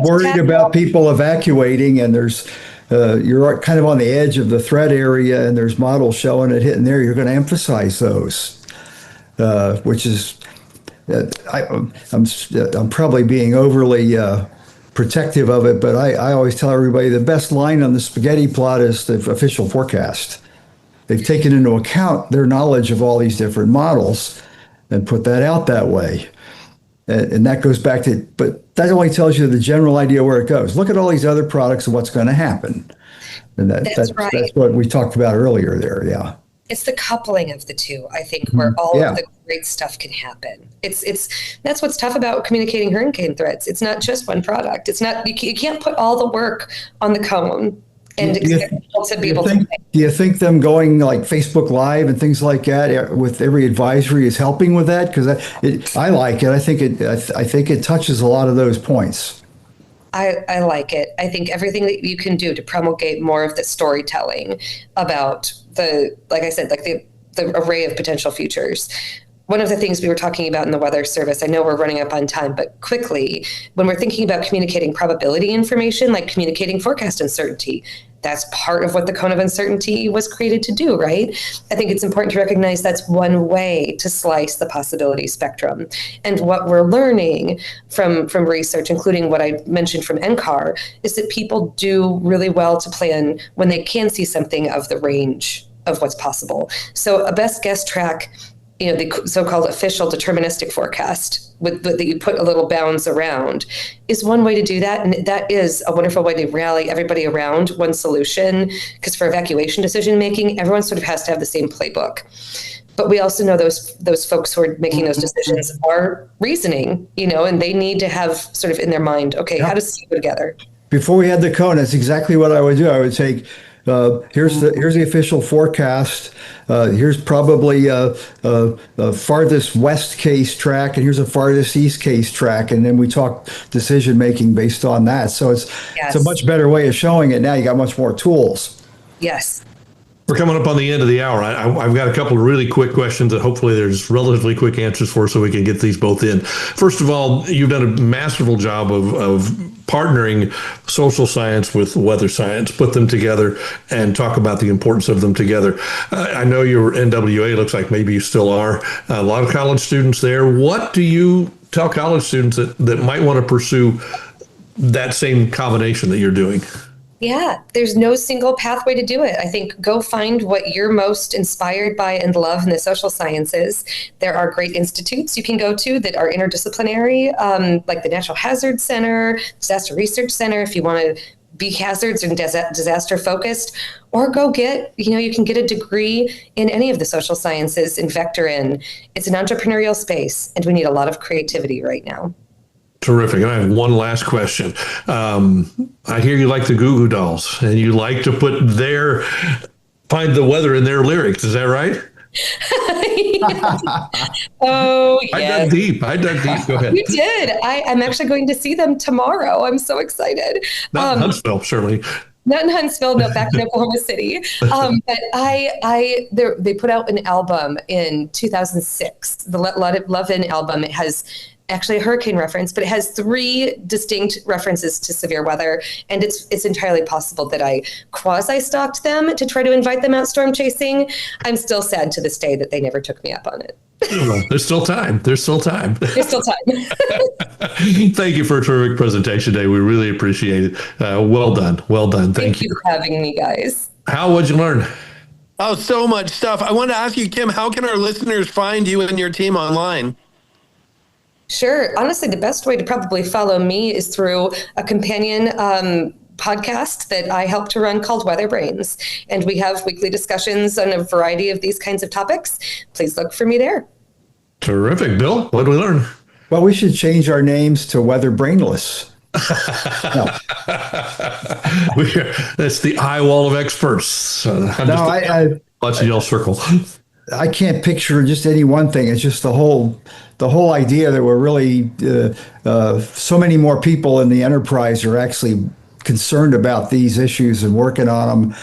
worried about people evacuating and you're kind of on the edge of the threat area and there's models showing it hitting there, you're going to emphasize those, which is I'm probably being overly protective of it, but I always tell everybody the best line on the spaghetti plot is the official forecast. They've taken into account their knowledge of all these different models and put that out that way. And that goes back to, but that only tells you the general idea where it goes. Look at all these other products and what's going to happen. And that's right. That's what we talked about earlier there. Yeah. It's the coupling of the two, I think, where all of the great stuff can happen. That's what's tough about communicating hurricane threats. It's not just one product. It's not, you can't put all the work on the cone and expect people to be able to. Do you think them going like Facebook Live and things like that with every advisory is helping with that? Because I like it. I think it touches a lot of those points. I like it. I think everything that you can do to promulgate more of the storytelling about like I said, the array of potential futures. One of the things we were talking about in the Weather Service, I know we're running up on time, but quickly, when we're thinking about communicating probability information, like communicating forecast uncertainty, that's part of what the cone of uncertainty was created to do, right? I think it's important to recognize that's one way to slice the possibility spectrum. And what we're learning from research, including what I mentioned from NCAR, is that people do really well to plan when they can see something of the range of what's possible. So a best guess track, the so-called official deterministic forecast that you put a little bounds around, is one way to do that. And that is a wonderful way to rally everybody around one solution, because for evacuation decision-making, everyone sort of has to have the same playbook. But we also know those folks who are making those decisions are reasoning, and they need to have sort of in their mind, okay, how does this go together? Before we had the cone, that's exactly what I would do. I would take, here's the official forecast. Here's probably a farthest west case track, and here's a farthest east case track, and then we talk decision making based on that. So it's a much better way of showing it. Now you got much more tools. Yes. We're coming up on the end of the hour. I've got a couple of really quick questions that hopefully there's relatively quick answers for, so we can get these both in. First of all, you've done a masterful job of partnering social science with weather science, put them together and talk about the importance of them together. I know your NWA, looks like maybe you still are. A lot of college students there. What do you tell college students that might want to pursue that same combination that you're doing? Yeah, there's no single pathway to do it. I think go find what you're most inspired by and love in the social sciences. There are great institutes you can go to that are interdisciplinary, like the Natural Hazard Center, Disaster Research Center, if you want to be hazards and disaster focused, or go get, you can get a degree in any of the social sciences and vector in. It's an entrepreneurial space, and we need a lot of creativity right now. Terrific. And I have one last question. I hear you like the Goo Goo Dolls, and you like to find the weather in their lyrics. Is that right? Oh, yes. I dug deep. Go ahead. You did. I'm actually going to see them tomorrow. I'm so excited. Not Huntsville, certainly. not in Huntsville, no, back in Oklahoma City. But they put out an album in 2006, the Love In album. It has actually a hurricane reference, but it has 3 distinct references to severe weather. And it's entirely possible that I quasi-stalked them to try to invite them out storm chasing. I'm still sad to this day that they never took me up on it. There's still time. There's still time. There's still time. Thank you for a terrific presentation today. We really appreciate it. Well done. Well done. Thank you for having me, guys. How would you learn? Oh, so much stuff. I wanted to ask you, Kim, how can our listeners find you and your team online? Sure. Honestly, the best way to probably follow me is through a companion podcast that I help to run called Weather Brains. And we have weekly discussions on a variety of these kinds of topics. Please look for me there. Terrific. Bill, what did we learn? Well, we should change our names to Weather Brainless. That's the eye wall of experts. Watching y'all circle. I can't picture just any one thing. It's just the whole idea that we're really so many more people in the enterprise are actually concerned about these issues and working on them.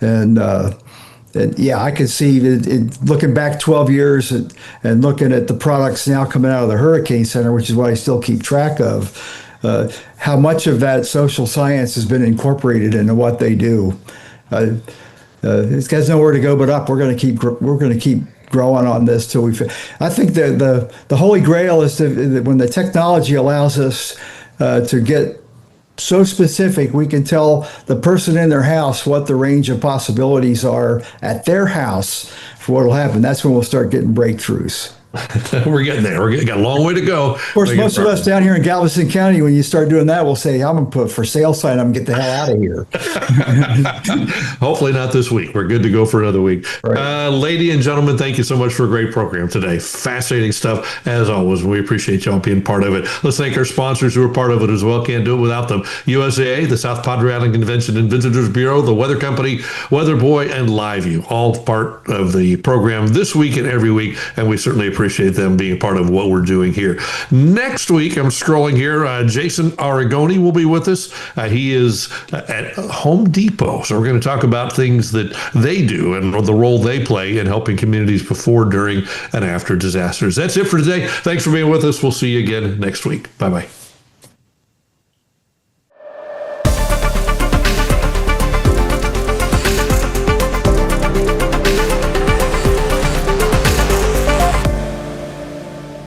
And yeah, I could see it, looking back 12 years and looking at the products now coming out of the Hurricane Center, which is what I still keep track of, how much of that social science has been incorporated into what they do. This guy's nowhere to go but up. We're going to keep growing on this till I think the holy grail is when the technology allows us to get so specific, we can tell the person in their house what the range of possibilities are at their house for what will happen. That's when we'll start getting breakthroughs. We're getting there. Got a long way to go. Of course, most of us down here in Galveston County, when you start doing that, we'll say, I'm going to put for sale sign. I'm going to get the hell out of here. Hopefully not this week. We're good to go for another week. Right. Lady and gentlemen, thank you so much for a great program today. Fascinating stuff, as always. We appreciate y'all being part of it. Let's thank our sponsors who are part of it as well. Can't do it without them. USAA, the South Padre Island Convention and Visitors Bureau, the Weather Company, Weather Boy, and LiveView, all part of the program this week and every week, and we certainly appreciate them being a part of what we're doing here. Next week, I'm scrolling here, Jason Aragoni will be with us. He is at Home Depot, so we're going to talk about things that they do and the role they play in helping communities before, during, and after disasters. That's it for today. Thanks for being with us. We'll see you again next week. Bye-bye.